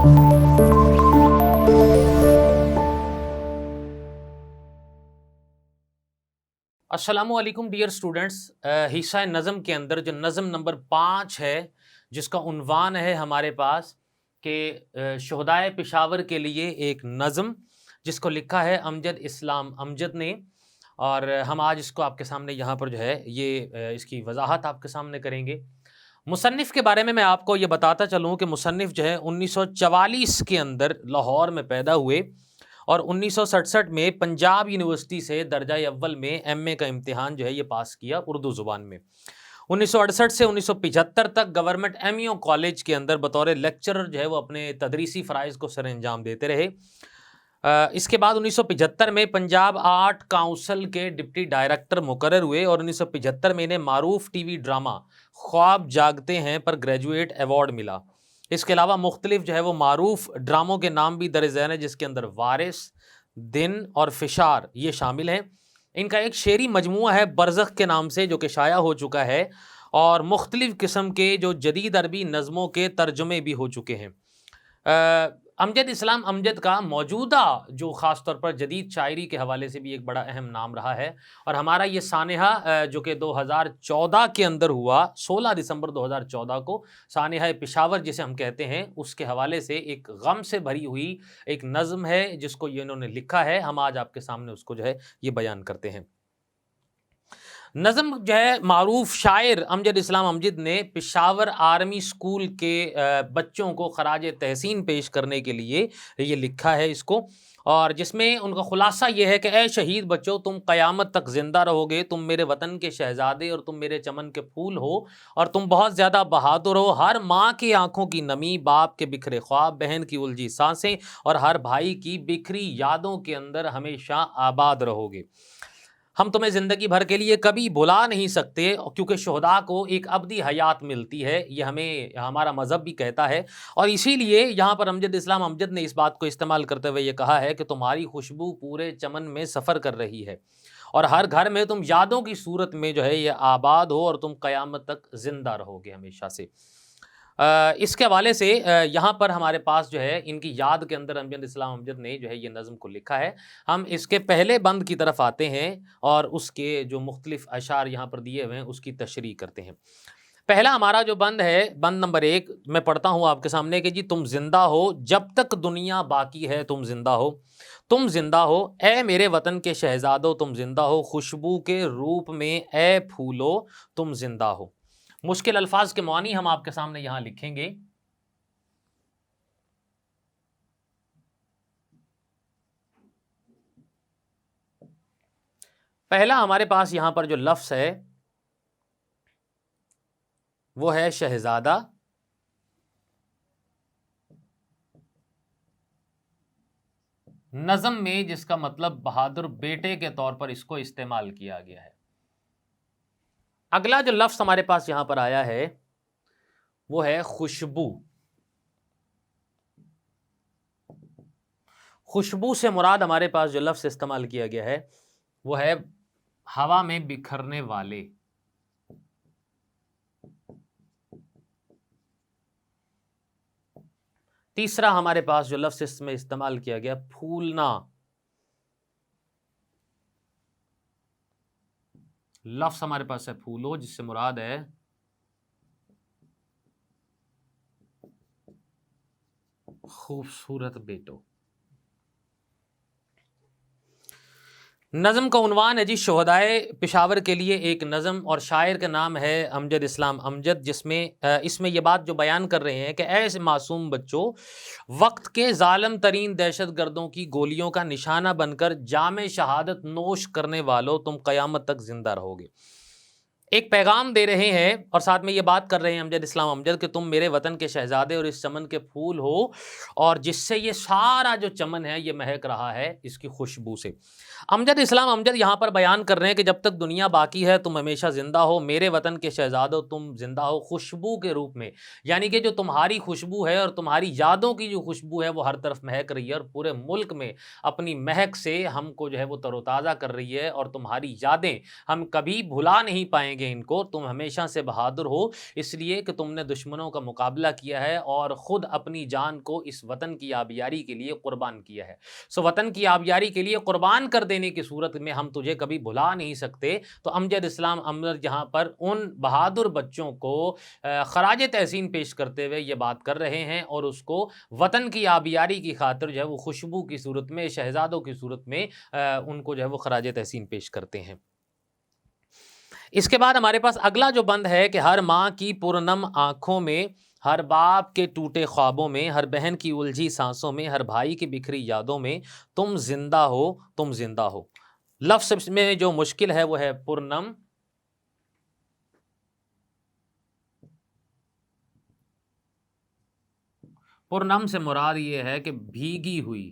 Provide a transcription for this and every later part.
अस्सलामुअलैकुम dear students. हिस्सा नज़म के अंदर जो नज़म नंबर 5 है, जिसका उन्वान है हमारे पास कि शुहदाए पेशावर के लिए एक नज़म, जिसको लिखा है अमजद इस्लाम अमजद ने। और हम आज इसको आपके सामने यहाँ पर जो है ये इसकी वजाहत आपके सामने करेंगे। मुसन्निफ़ के बारे में मैं आपको ये बताता चलूँ कि मुसन्निफ़ जो है 1944 के अंदर लाहौर में पैदा हुए और 1967 में पंजाब यूनिवर्सिटी से दर्जा अव्वल में एमए का इम्तिहान जो है ये पास किया उर्दू ज़ुबान में। 1968 से 1975 तक गवर्नमेंट एमईओ कॉलेज के अंदर बतौर लेक्चरर जो है वो अपने तदरीसी फ़राइज़ को सर अंजाम देते रहे। इसके बाद 1975 में पंजाब आर्ट काउंसिल के डिप्टी डायरेक्टर मुकर्रर हुए और 1975 में इन्हें मारूफ टीवी ड्रामा ख्वाब जागते हैं पर ग्रेजुएट अवार्ड मिला। इसके अलावा मुख्तलिफ जो है वो मारूफ ड्रामों के नाम भी दर ज़ैन है, जिसके अंदर वारिस, दिन और फिशार ये शामिल हैं। इनका एक शेरी मजमूआ है बरज़ख के नाम से, जो कि शाया हो चुका है, और मुख्तलिफ़ किस्म के जो जदीद अरबी नज़मों के तर्जुमे भी हो चुके हैं। अमजद इस्लाम अमजद का मौजूदा जो ख़ास तौर पर जदीद शायरी के हवाले से भी एक बड़ा अहम नाम रहा है। और हमारा ये सानहा जो कि 2014 के अंदर हुआ, 16 दिसंबर 2014 को सानहा पेशावर जिसे हम कहते हैं, उसके हवाले से एक गम से भरी हुई एक नज़म है जिसको ये इन्होंने लिखा है। हम आज आपके सामने उसको जो है ये बयान करते हैं। नज़म जो है मारूफ शायर अमजद इस्लाम अमजद ने पेशावर आर्मी स्कूल के बच्चों को खराज तहसीन पेश करने के लिए ये लिखा है इसको, और जिसमें उनका खुलासा ये है कि ए शहीद बच्चों, तुम क़यामत तक ज़िंदा रहोगे, तुम मेरे वतन के शहज़ादे और तुम मेरे चमन के फूल हो, और तुम बहुत ज़्यादा बहादुर हो। हर माँ की आंखों की नमी, बाप के बिखरे ख्वाब, बहन की उलझी सांसें और हर भाई की बिखरी यादों के अंदर हमेशा आबाद रहोगे। हम तुम्हें ज़िंदगी भर के लिए कभी भुला नहीं सकते, क्योंकि शुहदा को एक अबदी हयात मिलती है, ये हमें हमारा मज़हब भी कहता है। और इसीलिए यहाँ पर अमजद इस्लाम अमजद ने इस बात को इस्तेमाल करते हुए ये कहा है कि तुम्हारी खुशबू पूरे चमन में सफ़र कर रही है और हर घर में तुम यादों की सूरत में जो है ये आबाद हो, और तुम क़यामत तक ज़िंदा रहोगे हमेशा से। इसके हवाले से यहाँ पर हमारे पास जो है इनकी याद के अंदर अमजद इस्लाम अमजद ने जो है ये नज़म को लिखा है। हम इसके पहले बंद की तरफ आते हैं और उसके जो मुख्तलिफ अशार यहाँ पर दिए हुए हैं उसकी तशरीह करते हैं। पहला हमारा जो बंद है, बंद नंबर 1 मैं पढ़ता हूँ आपके सामने कि जी, तुम जिंदा हो जब तक दुनिया बाकी है, तुम जिंदा हो, तुम जिंदा हो ए मेरे वतन के शहजादो, तुम जिंदा हो खुशबू के रूप में ए फूलो, तुम जिंदा हो। मुश्किल अल्फाज के मानी हम आपके सामने यहां लिखेंगे। पहला हमारे पास यहां पर जो लफ्ज है वो है शहजादा। नज़म में जिसका मतलब बहादुर बेटे के तौर पर इसको इस्तेमाल किया गया है। अगला जो लफ्ज हमारे पास यहां पर आया है वो है खुशबू। खुशबू से मुराद हमारे पास जो लफ्ज इस्तेमाल किया गया है वो है हवा में बिखरने वाले। तीसरा हमारे पास जो लफ्ज इसमें इस्तेमाल किया गया फूलना। लफ्ज हमारे पास है फूलो, जिससे मुराद है खूबसूरत बेटो। नज़म का उन्वान है जी शुहदाए पेशावर के लिए एक नज़म, और शायर का नाम है अमजद इस्लाम अमजद, जिसमें इसमें यह बात जो बयान कर रहे हैं कि ऐसे मासूम बच्चों, वक्त के ज़ालिम तरीन दहशत गर्दों की गोलियों का निशाना बनकर जामे शहादत नोश करने वालों, तुम क़यामत तक ज़िंदा रहोगे। एक पैगाम दे रहे हैं और साथ में ये बात कर रहे हैं अमजद इस्लाम अमजद कि तुम मेरे वतन के शहजादे और इस चमन के फूल हो, और जिससे ये सारा जो चमन है ये महक रहा है इसकी खुशबू से। अमजद इस्लाम अमजद यहाँ पर बयान कर रहे हैं कि जब तक दुनिया बाकी है तुम हमेशा ज़िंदा हो, मेरे वतन के शहजादों तुम ज़िंदा हो खुशबू के रूप में। यानी कि जो तुम्हारी खुशबू है और तुम्हारी यादों की जो खुशबू है वो हर तरफ महक रही है, और पूरे मुल्क में अपनी महक से हमको जो है वो तरोताज़ा कर रही है, और तुम्हारी यादें हम कभी भुला नहीं पाएंगे देंगे इनको, तुम हमेशा से बहादुर हो इसलिए कि तुमने दुश्मनों का मुकाबला किया है और ख़ुद अपनी जान को इस वतन की आबियारी के लिए कुर्बान किया है। सो वतन की आबियारी के लिए कुर्बान कर देने की सूरत में हम तुझे कभी भुला नहीं सकते। तो अमजद इस्लाम अमजद यहाँ पर उन बहादुर बच्चों को खराज तहसीन पेश करते हुए ये बात कर रहे हैं और उसको वतन की आबियारी की खातिर जो है वो खुशबू की सूरत में, शहजादों की सूरत में उनको जो है वो खराज तहसीन पेश करते हैं। इसके बाद हमारे पास अगला जो बंद है कि हर माँ की पुरनम आँखों में, हर बाप के टूटे ख्वाबों में, हर बहन की उलझी सांसों में, हर भाई की बिखरी यादों में, तुम जिंदा हो, तुम जिंदा हो। लफ्ज़ में जो मुश्किल है वो है पुरनम। पुरनम से मुराद ये है कि भीगी हुई।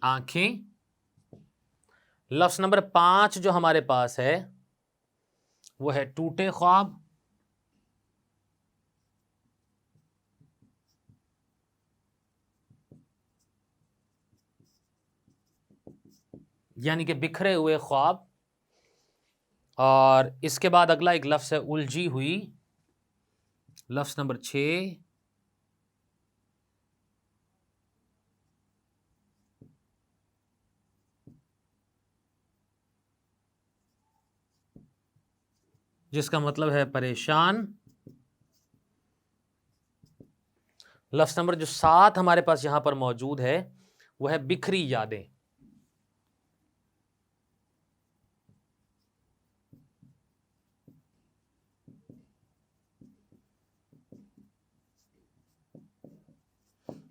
आंखें। लफ्ज़ नंबर 5 जो हमारे पास है वो है टूटे ख्वाब। यानी कि बिखरे हुए ख्वाब। और इसके बाद अगला एक लफ्ज़ है उलझी हुई। लफ्ज़ नंबर 6। जिसका मतलब है परेशान। लफ्ज़ नंबर जो 7 हमारे पास यहां पर मौजूद है वो है बिखरी यादें।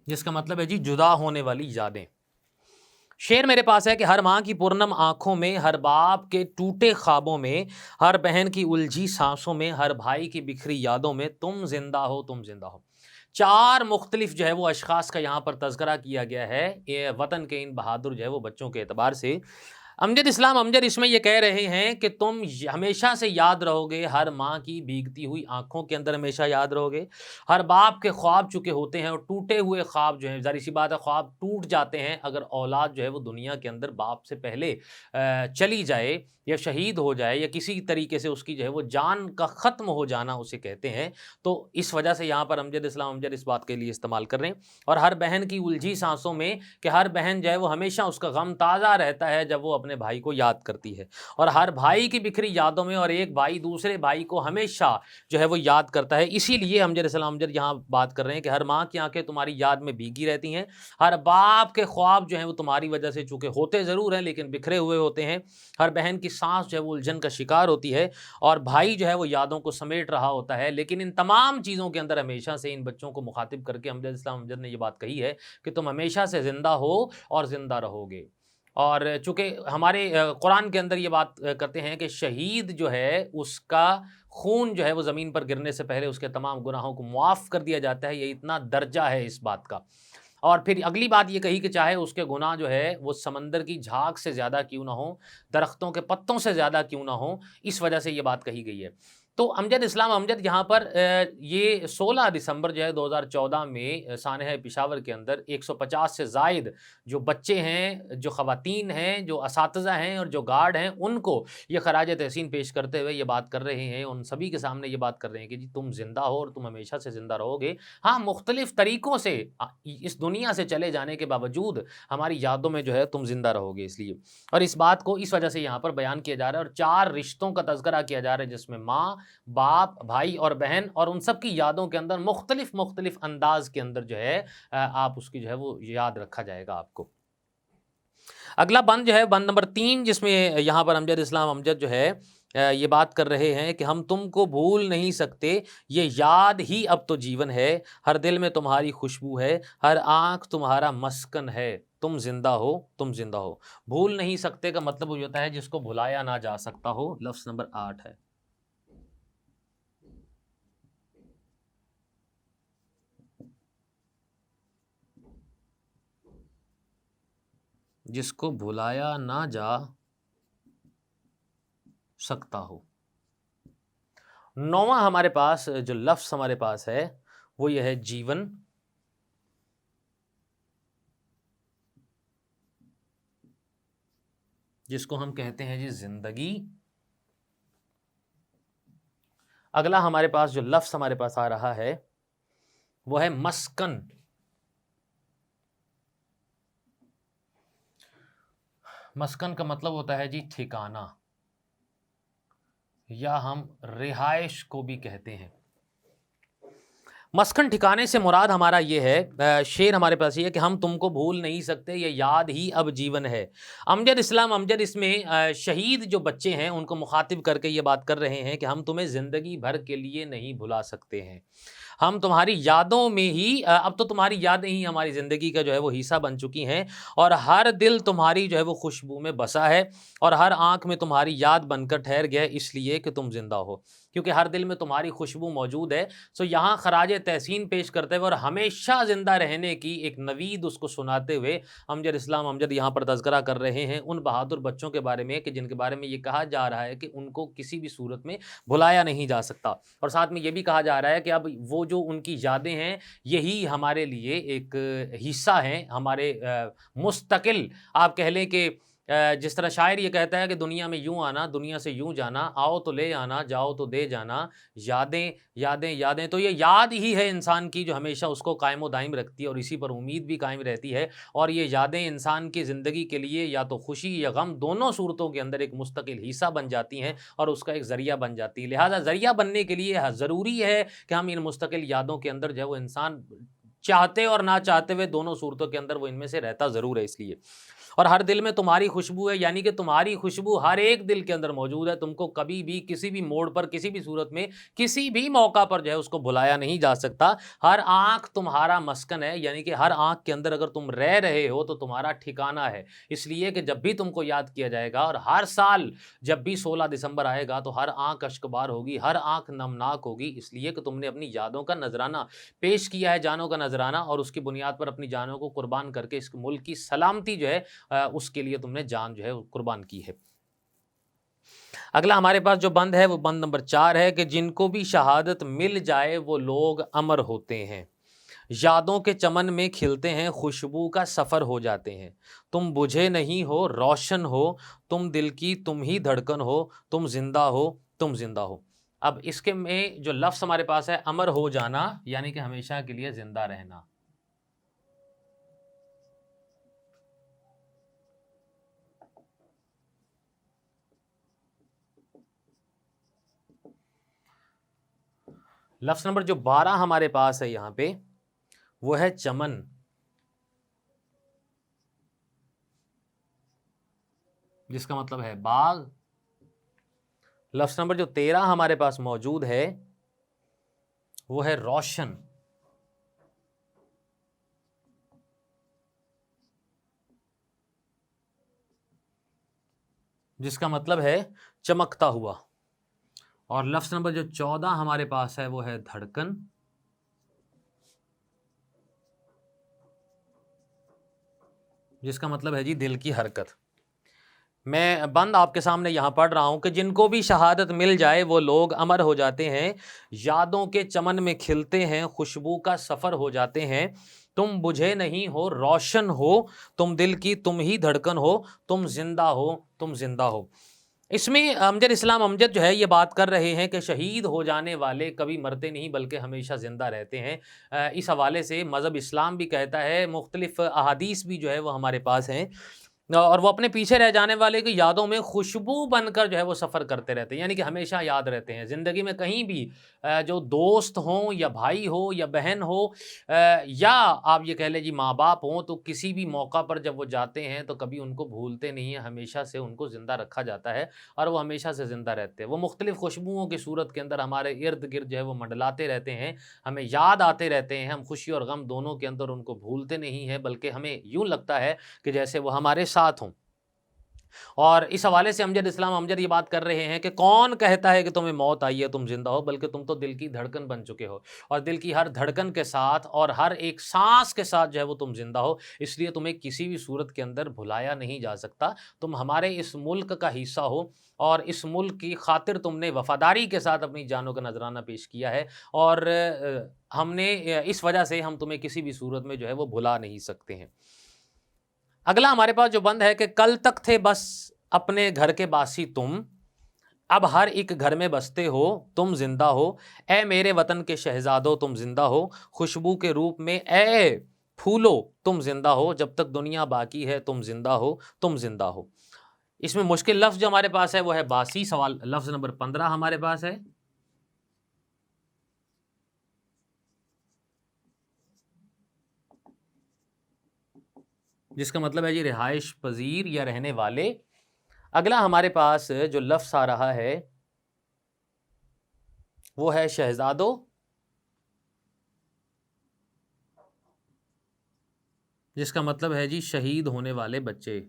जिसका मतलब है जी जुदा होने वाली यादें। शेर मेरे पास है कि हर माँ की पूर्णम आंखों में, हर बाप के टूटे ख्वाबों में, हर बहन की उलझी सांसों में, हर भाई की बिखरी यादों में, तुम जिंदा हो, तुम जिंदा हो। 4 मुख्तलिफ जो है वो अशखास का यहाँ पर तज़किरा किया गया है ये वतन के इन बहादुर जो है वो बच्चों के एतबार से। अमजद इस्लाम अमजद इसमें ये कह रहे हैं कि तुम हमेशा से याद रहोगे, हर माँ की भीगती हुई आंखों के अंदर हमेशा याद रहोगे। हर बाप के ख्वाब चुके होते हैं और टूटे हुए ख्वाब जो हैं, ज़ाहिर सी बात है ख्वाब टूट जाते हैं अगर औलाद जो है वो दुनिया के अंदर बाप से पहले चली जाए या शहीद हो जाए या किसी तरीके से उसकी जो है वो जान का ख़त्म हो जाना उसे कहते हैं। तो इस वजह से यहाँ पर अमजद इस्लाम अमजद इस बात के लिए इस्तेमाल कर रहे हैं। और हर बहन की उलझी सांसों में कि हर बहन जो है वो हमेशा उसका गम ताज़ा रहता है जब वो अपने भाई को याद करती है। और हर भाई की बिखरी यादों में और एक भाई दूसरे भाई को हमेशा जो है वो याद करता है। इसीलिए अमजद इस्लाम अमजद यहाँ बात कर रहे हैं कि हर माँ की आंखें तुम्हारी याद में भीगी रहती हैं। हर बाप के ख्वाब जो हैं वो तुम्हारी वजह से चूँकि होते ज़रूर हैं लेकिन बिखरे हुए होते हैं। हर बहन की सांस जो है वो उलझन का शिकार होती है और भाई जो है वो यादों को समेट रहा होता है। लेकिन इन तमाम चीज़ों के अंदर हमेशा से इन बच्चों को मुखातिब करके अमजद इस्लाम अमजद ने ये बात कही है कि तुम हमेशा से ज़िंदा हो और ज़िंदा रहोगे। और चूँकि हमारे कुरान के अंदर ये बात करते हैं कि शहीद जो है उसका खून जो है वो ज़मीन पर गिरने से पहले उसके तमाम गुनाहों को मुआफ़ कर दिया जाता है। ये इतना दर्जा है इस बात का। और फिर अगली बात ये कही कि चाहे उसके गुनाह जो है वो समंदर की झाग से ज़्यादा क्यों ना हो, दरख्तों के पत्तों से ज़्यादा क्यों ना हो, इस वजह से ये बात कही गई है। तो अमजद इस्लाम अमजद यहाँ पर ये 16 दिसंबर जो है 2014 में सानह पेशावर के अंदर 150 से ज़ायद जो बच्चे हैं, जो ख़वातीन हैं, जो असातिज़ा हैं और जो गार्ड हैं, उनको ये खराज तहसीन पेश करते हुए ये बात कर रहे हैं। उन सभी के सामने ये बात कर रहे हैं कि जी तुम ज़िंदा हो और तुम हमेशा से ज़िंदा रहोगे। हाँ, मुख्तलिफ़ तरीक़ों से इस दुनिया से चले जाने के बावजूद हमारी यादों में जो है तुम ज़िंदा रहोगे इसलिए। और इस बात को इस वजह से यहाँ पर बयान किया जा रहा है और 4 रिश्तों का तज़किरा किया जा रहा है जिसमें माँ, बाप, भाई और बहन और उन सब की यादों के अंदर मुख्तलिफ़ अंदाज़ के अंदर जो है आप उसकी जो है वो याद रखा जाएगा आपको। अगला बंद जो है बंद नंबर 3 जिसमें यहाँ पर अमजद इस्लाम अमजद जो है ये बात कर रहे हैं कि हम तुमको भूल नहीं सकते, ये याद ही अब तो जीवन है, हर दिल में तुम्हारी खुशबू है, हर आँख तुम्हारा मस्कन है, तुम ज़िंदा हो, तुम ज़िंदा हो। भूल नहीं सकते का मतलब वो होता है जिसको भुलाया ना जा सकता हो। लफ्ज़ नंबर 8 है। जिसको भुलाया ना जा सकता हो। 9वां हमारे पास जो लफ्ज़ हमारे पास है वो ये है जीवन। जिसको हम कहते हैं जी जिंदगी। अगला हमारे पास जो लफ्ज़ हमारे पास आ रहा है वो है मस्कन। मस्कन का मतलब होता है जी ठिकाना, या हम रिहाइश को भी कहते हैं। मस्कन ठिकाने से मुराद हमारा ये है, शेर हमारे पास ये है कि हम तुमको भूल नहीं सकते, ये याद ही अब जीवन है। अमजद इस्लाम अमजद इसमें शहीद जो बच्चे हैं उनको मुखातिब करके ये बात कर रहे हैं कि हम तुम्हें ज़िंदगी भर के लिए नहीं भुला सकते हैं, हम तुम्हारी यादों में ही अब तो तुम्हारी यादें ही हमारी ज़िंदगी का जो है वो हिस्सा बन चुकी हैं, और हर दिल तुम्हारी जो है वो खुशबू में बसा है, और हर आँख में तुम्हारी याद बनकर ठहर गया इसलिए कि तुम ज़िंदा हो, क्योंकि हर दिल में तुम्हारी खुशबू मौजूद है। सो यहाँ खराज तहसीन पेश करते हुए और हमेशा ज़िंदा रहने की एक नवीद उसको सुनाते हुए अमजद इस्लाम अमजद यहाँ पर तज़किरा कर रहे हैं उन बहादुर बच्चों के बारे में कि जिनके बारे में ये कहा जा रहा है कि उनको किसी भी सूरत में भुलाया नहीं जा सकता, और साथ में ये भी कहा जा रहा है कि अब वो जो उनकी यादें हैं यही हमारे लिए एक हिस्सा हैं, हमारे मुस्तकिल आप कह लें कि जिस तरह शायर ये कहता है कि दुनिया में यूं आना दुनिया से यूं जाना, आओ तो ले आना जाओ तो दे जाना, यादें यादें यादें। तो ये याद ही है इंसान की जो हमेशा उसको कायम दायम रखती है और इसी पर उम्मीद भी कायम रहती है, और ये यादें इंसान की ज़िंदगी के लिए या तो खुशी या गम दोनों सूरतों के अंदर एक मुस्तकिल हिस्सा बन जाती हैं और उसका एक ज़रिया बन जाती है। लिहाजा ज़रिया बनने के लिए ज़रूरी है कि हम इन मुस्तकिल यादों के अंदर जो है वो इंसान चाहते और ना चाहते हुए दोनों सूरतों के अंदर वो इनमें से रहता ज़रूर है। इसलिए और हर दिल में तुम्हारी खुशबू है, यानी कि तुम्हारी खुशबू हर एक दिल के अंदर मौजूद है, तुमको कभी भी किसी भी मोड़ पर किसी भी सूरत में किसी भी मौका पर जो है उसको भुलाया नहीं जा सकता। हर आँख तुम्हारा मस्कन है, यानी कि हर आँख के अंदर अगर तुम रह रहे हो तो तुम्हारा ठिकाना है, इसलिए कि जब भी तुमको याद किया जाएगा और हर साल जब भी 16 दिसंबर आएगा तो हर आँख अश्कबार होगी, हर आँख नमनाक होगी, इसलिए कि तुमने अपनी यादों का नजराना पेश किया है, जानों का नजराना, और उसकी बुनियाद पर अपनी जानों को कुर्बान करके इस मुल्क की सलामती जो है उसके लिए तुमने जान जो है कुर्बान की है। अगला हमारे पास जो बंद है वो बंद नंबर 4 है कि जिनको भी शहादत मिल जाए वो लोग अमर होते हैं, यादों के चमन में खिलते हैं, खुशबू का सफ़र हो जाते हैं, तुम बुझे नहीं हो रोशन हो, तुम दिल की तुम ही धड़कन हो, तुम जिंदा हो तुम जिंदा हो। अब इसके में जो लफ्ज़ हमारे पास है अमर हो जाना, यानी कि हमेशा के लिए जिंदा रहना। लफ्ज़ नंबर जो 12 हमारे पास है यहाँ पे वो है चमन, जिसका मतलब है बाग। लफ्ज़ नंबर जो 13 हमारे पास मौजूद है वो है रोशन, जिसका मतलब है चमकता हुआ। और लफ्ज़ नंबर जो 14 हमारे पास है वो है धड़कन, जिसका मतलब है जी दिल की हरकत। मैं बंद आपके सामने यहाँ पढ़ रहा हूँ कि जिनको भी शहादत मिल जाए वो लोग अमर हो जाते हैं, यादों के चमन में खिलते हैं, खुशबू का सफ़र हो जाते हैं, तुम बुझे नहीं हो रोशन हो, तुम दिल की तुम ही धड़कन हो, तुम जिंदा हो तुम जिंदा हो। इसमें अमजद इस्लाम अमजद जो है ये बात कर रहे हैं कि शहीद हो जाने वाले कभी मरते नहीं बल्कि हमेशा ज़िंदा रहते हैं। इस हवाले से मज़हब इस्लाम भी कहता है, मुख्तलिफ़ अहादीस भी जो है वो हमारे पास हैं, और वो अपने पीछे रह जाने वाले की यादों में खुशबू बनकर जो है वो सफ़र करते रहते हैं, यानी कि हमेशा याद रहते हैं। ज़िंदगी में कहीं भी जो दोस्त हों या भाई हो या बहन हो, या आप ये कह लें जी माँ बाप हों, तो किसी भी मौका पर जब वो जाते हैं तो कभी उनको भूलते नहीं हैं, हमेशा से उनको ज़िंदा रखा जाता है और वो हमेशा से ज़िंदा रहते हैं। वो मुख्तलिफ़ खुशबुओं की सूरत के अंदर हमारे इर्द गिर्द जो है वो मंडलाते रहते हैं, हमें याद आते रहते हैं, हम खुशी और गम दोनों के अंदर उनको भूलते नहीं हैं, बल्कि हमें यूँ लगता है कि जैसे वो हमारे साथ हों। और इस हवाले से अमजद इस्लाम अमजद ये बात कर रहे हैं कि कौन कहता है कि तुम्हें मौत आई है तुम जिंदा हो, बल्कि तुम तो दिल की धड़कन बन चुके हो, और दिल की हर धड़कन के साथ और हर एक सांस के साथ जो है वो तुम जिंदा हो, इसलिए तुम्हें किसी भी सूरत के अंदर भुलाया नहीं जा सकता। तुम हमारे इस मुल्क का हिस्सा हो और इस मुल्क की खातिर तुमने वफादारी के साथ अपनी जानों का नजराना पेश किया है, और हमने इस वजह से हम तुम्हें किसी भी सूरत में जो है वो भुला नहीं सकते हैं। अगला हमारे पास जो बंद है कि कल तक थे बस अपने घर के बासी तुम, अब हर एक घर में बसते हो, तुम जिंदा हो। ए मेरे वतन के शहजादो तुम जिंदा हो, खुशबू के रूप में ए फूलो तुम जिंदा हो, जब तक दुनिया बाकी है तुम जिंदा हो, तुम जिंदा हो। इसमें मुश्किल लफ्ज जो हमारे पास है वो है बासी। सवाल लफ्ज नंबर 15 हमारे पास है, जिसका मतलब है जी रिहाइश पजीर या रहने वाले। अगला हमारे पास जो लफ्ज आ रहा है वो है शहजादो, जिसका मतलब है जी शहीद होने वाले बच्चे।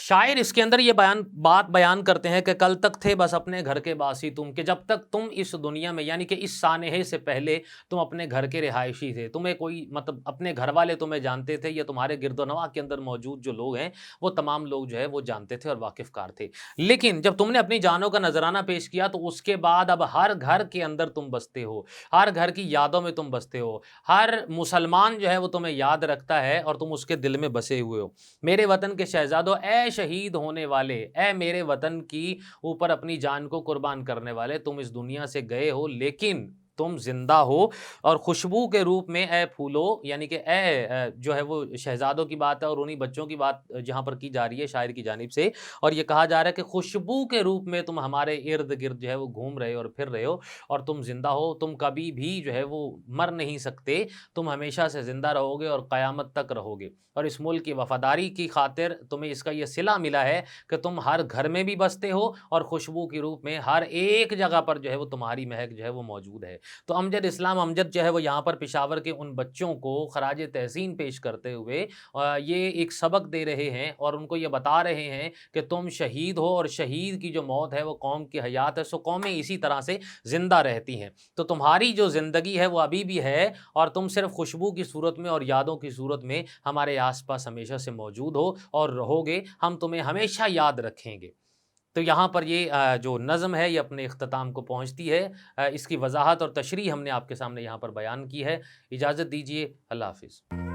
शायर इसके अंदर ये बात बयान करते हैं कि कल तक थे बस अपने घर के बासी तुम, कि जब तक तुम इस दुनिया में, यानी कि इस सानहे से पहले तुम अपने घर के रिहायशी थे, तुम्हें कोई मतलब अपने घर वाले तुम्हें जानते थे, या तुम्हारे गिरदोनवा के अंदर मौजूद जो लोग हैं वो तमाम लोग जो है वो जानते थे और वाकिफकार थे। लेकिन जब तुमने अपनी जानों का नजराना पेश किया तो उसके बाद अब हर घर के अंदर तुम बसते हो, हर घर की यादों में तुम बसते हो, हर मुसलमान जो है वो तुम्हें याद रखता है और तुम उसके दिल में बसे हुए हो। मेरे वतन के शहजादों, ए शहीद होने वाले, ए मेरे वतन की ऊपर अपनी जान को कुर्बान करने वाले, तुम इस दुनिया से गए हो लेकिन तुम जिंदा हो। और खुशबू के रूप में ए फूलो, यानी कि जो है वो शहजादों की बात है और उन्हीं बच्चों की बात जहां पर की जा रही है शायर की जानिब से। और ये कहा जा रहा है कि खुशबू के रूप में तुम हमारे इर्द गिर्द जो है वो घूम रहे हो और फिर रहे हो, और तुम जिंदा हो, तुम कभी भी जो है वो मर नहीं सकते, तुम हमेशा से जिंदा रहोगे और क़यामत तक रहोगे। और इस मुल्क की वफादारी की खातिर तुम्हें इसका ये सिला मिला है कि तुम हर घर में भी बसते हो और खुशबू के रूप में हर एक जगह पर जो है वो तुम्हारी महक जो है वो मौजूद है। तो अमजद इस्लाम अमजद जो है वो यहाँ पर पेशावर के उन बच्चों को खराज तहसीन पेश करते हुए ये एक सबक दे रहे हैं और उनको ये बता रहे हैं कि तुम शहीद हो, और शहीद की जो मौत है वो कौम की हयात है, सो कौमें इसी तरह से ज़िंदा रहती हैं। तो तुम्हारी जो ज़िंदगी है वो अभी भी है, और तुम सिर्फ खुशबू की सूरत में और यादों की सूरत में हमारे आसपास हमेशा से मौजूद हो और रहोगे, हम तुम्हें हमेशा याद रखेंगे। तो यहाँ पर ये जो नज़म है ये अपने इख्तिताम को पहुँचती है। इसकी वजाहत और तशरीह हमने आपके सामने यहाँ पर बयान की है। इजाज़त दीजिए, अल्लाह हाफ़िज़।